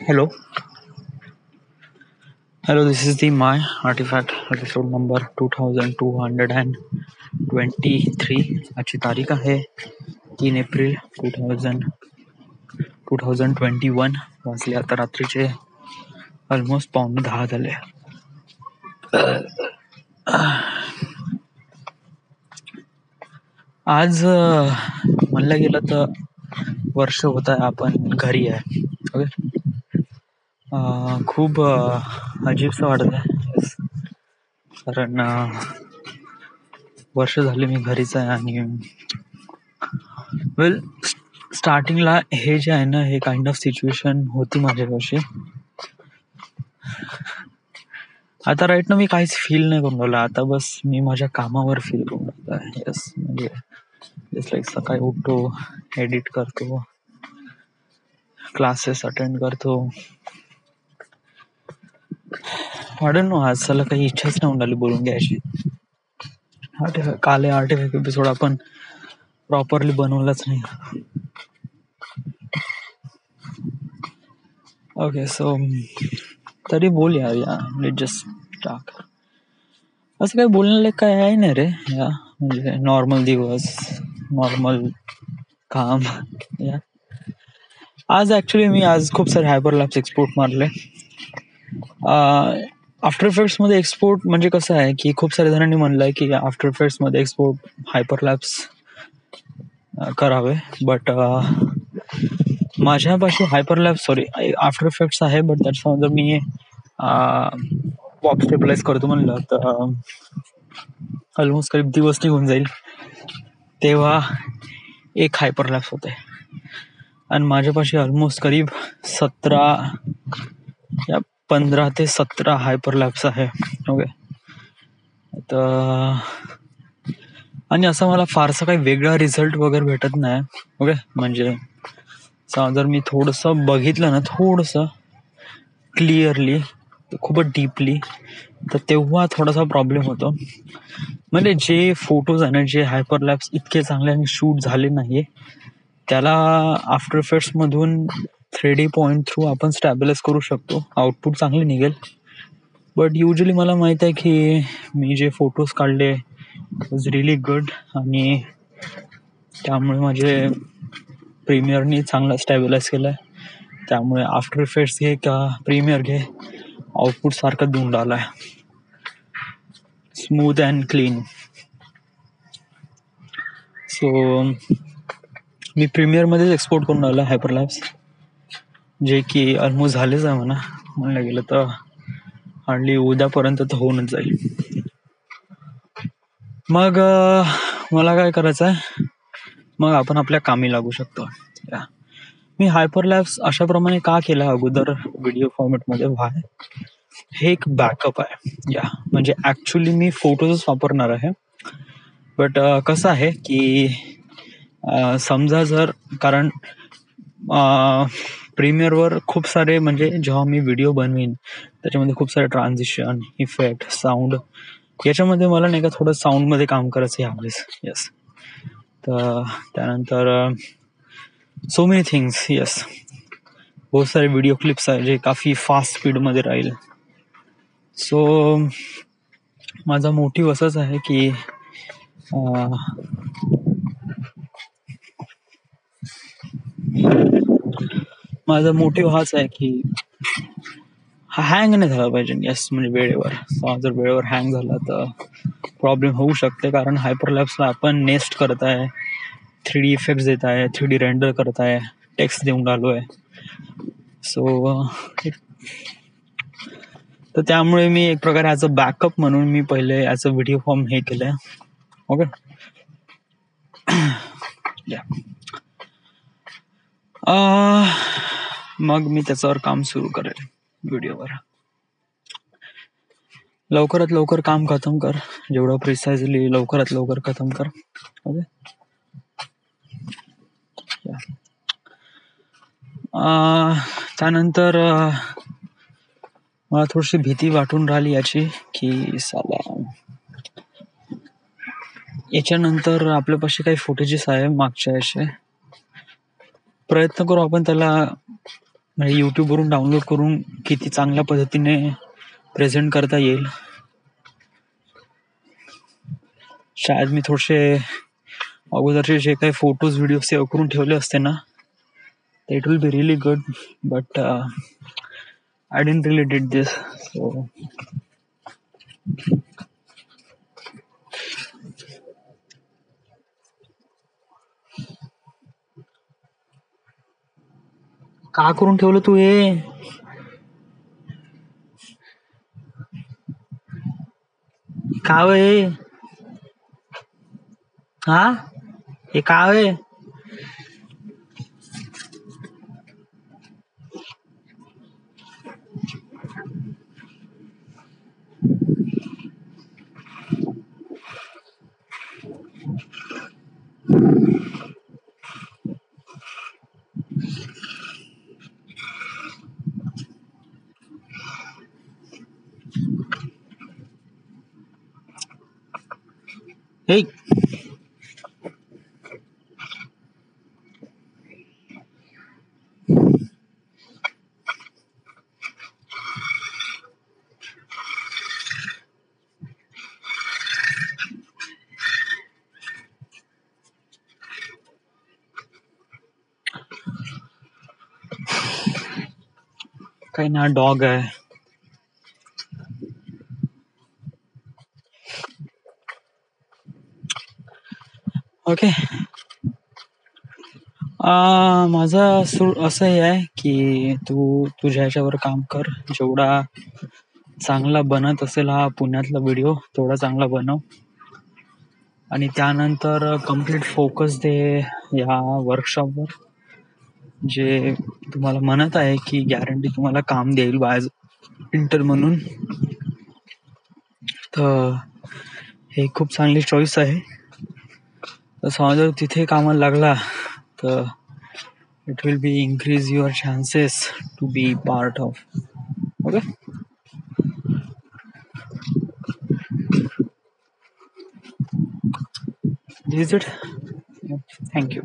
Hello, hello. This is the My Artifact episode number 2223. आजची तारीख आहे 3 एप्रिल 2021. वाजले आता रात्रीचे ऑलमोस्ट 9:45 झाले. आज म्हणलं गेलं तर वर्ष होत आहे आपण घरी आहे. ओके. खूप अजीबसं वाटत आहे. कारण वर्ष झाले मी घरीच आहे आणि स्टार्टिंगला हे जे आहे ना, हे काइंड ऑफ सिच्युएशन होती माझ्यापाशी. आता राईट ना मी काहीच फील नाही करून राहिलो. आता बस मी माझ्या कामावर फील करून राहिलो आहे. येस, म्हणजे जस्ट लाईक सकाळी उठतो, एडिट करतो, क्लासेस अटेंड करतो. वाढन आज त्याला काही इच्छाच नाही उडाली बोलून घ्यायची. काल आर्टिफॅक्ट एपिसोड आपण प्रॉपरली बनवलाच नाही. ओके, सो तरी बोल यार, जस्ट टाक. असं काही बोलण्याला काय आहे नाही रे. म्हणजे नॉर्मल दिवस, नॉर्मल काम. आज ऍक्च्युली मी खूप सारे हायपरलॅप्स एक्सपोर्ट मारले. आफ्टर इफेक्ट्स मध्ये एक्सपोर्ट म्हणजे कसं आहे की खूप साऱ्या जणांनी म्हणलंय की आफ्टर इफेक्ट्स मध्ये एक्सपोर्ट हायपरलॅप्स करावे. बट माझ्यापाशी आफ्टर इफेक्ट्स आहे. बट त्याच्यामध्ये जर मी पॉप स्टेबलाइज करतो म्हणलं तर ऑलमोस्ट करीब दिवस निघून जाईल तेव्हा एक हायपरलॅप्स होते. आणि माझ्यापाशी ऑलमोस्ट करीब 15 ते 17 हायपरलॅप्स आहे. ओके. तर आणि असं मला फारसा काही वेगळा रिझल्ट वगैरे भेटत नाही. ओके. म्हणजे जर मी थोडंसं बघितलं ना, थोडंसं क्लिअरली, खूपच डीपली, तर तेव्हा थोडासा प्रॉब्लेम होतो. म्हणजे जे फोटोज आहे ना, जे हायपरलॅप्स इतके चांगल्याने शूट झाले नाही, त्याला आफ्टर इफेक्ट्स मधून 3D पॉइंट थ्रू आपण स्टॅबिलाइज करू शकतो. आउटपुट चांगले निघेल. बट युजली मला माहित आहे की मी जे फोटोज काढले वॉज रिअली गुड आणि त्यामुळे माझे प्रीमियरनी चांगला स्टॅबिलाइज केलाय. त्यामुळे आफ्टर इफेक्ट्स घे का प्रीमियर घे, आउटपुट सारखं देऊन राहिलाय, स्मूथ अँड क्लीन. सो मी प्रीमियर मध्येच एक्सपोर्ट करून राहिला हायपरलॅप्स, जे की ऑलमोस्ट झालेच आहे म्हणलं गेलं तर. हार्डली उद्यापर्यंत तर होऊनच जाईल. मग मला काय करायचं आहे, मग आपण आपल्या कामी लागू शकतो. मी हायपरलॅप्स अशाप्रमाणे का केला अगोदर व्हिडिओ फॉर्मॅटमध्ये, हे एक बॅकअप आहे. म्हणजे ऍक्च्युली मी फोटोजच वापरणार आहे. बट कसं आहे की समजा जर, कारण प्रीमियरवर खूप सारे, म्हणजे जेव्हा मी व्हिडिओ बनवीन त्याच्यामध्ये खूप सारे ट्रान्झिशन, इफेक्ट, साऊंड, याच्यामध्ये मला नाही का थोडं साऊंडमध्ये काम करायचं यावेळेस. येस. तर त्यानंतर सो मेनी थिंग्स. येस, बहुत सारे व्हिडिओ क्लिप्स आहे जे काफी फास्ट स्पीडमध्ये राहील. सो माझा मोटिव्ह असंच आहे की माझा मोटिव्ह हाच आहे की हँग नाही झाला पाहिजे. येस, म्हणजे वेळेवर. जर वेळेवर हँग झाला तर प्रॉब्लेम होऊ शकते. कारण हायपरलॅप्सला आपण नेस्ट करत आहे, 3D इफेक्ट्स देत आहे, 3D रेंडर करत आहे, टेक्स्ट देऊन राहिलोय. सो तर त्यामुळे मी एक प्रकारे ॲज अ बॅकअप म्हणून मी पहिले ॲज अ व्हिडिओ फॉर्म हे केलंय. ओके. मग मी त्याच्यावर काम सुरू करेल व्हिडिओवर. लवकरात लवकर काम खतम कर, जेवढं प्रिसाइजली लवकरात लवकर खतम कर. ओके. त्यानंतर मला थोडीशी भीती वाटून राहिली याची की साला याच्यानंतर आपल्यापाशी काही फुटेजेस आहे मागच्या याचे, प्रयत्न करू आपण त्याला म्हणजे यूट्यूबवरून डाउनलोड करून किती चांगल्या पद्धतीने प्रेझेंट करता येईल. शायद मी थोडेसे अगोदरचे जे काही फोटोज व्हिडिओ सेव्ह करून ठेवले असते ना, it will be really good, but I didn't really did this. So का करून ठेवलं तू हे? का हे? हा, हे का आहे? हे काही ना, डॉग आहे. ओके. माझं असं हे आहे की तू तुझ्या ह्याच्यावर काम कर. जेवढा चांगला बनत असेल हा पुण्यातला व्हिडिओ, तेवढा चांगला बनव. आणि त्यानंतर कम्प्लीट फोकस दे या वर्कशॉपवर, जे तुम्हाला म्हणत आहे की गॅरंटी तुम्हाला काम देईल बाय इंटर म्हणून. तर हे खूप चांगली चॉईस आहे. तर समजा तिथे कामाला लागला तर it will be increase your chances to be part of. Okay, this is it. Thank you.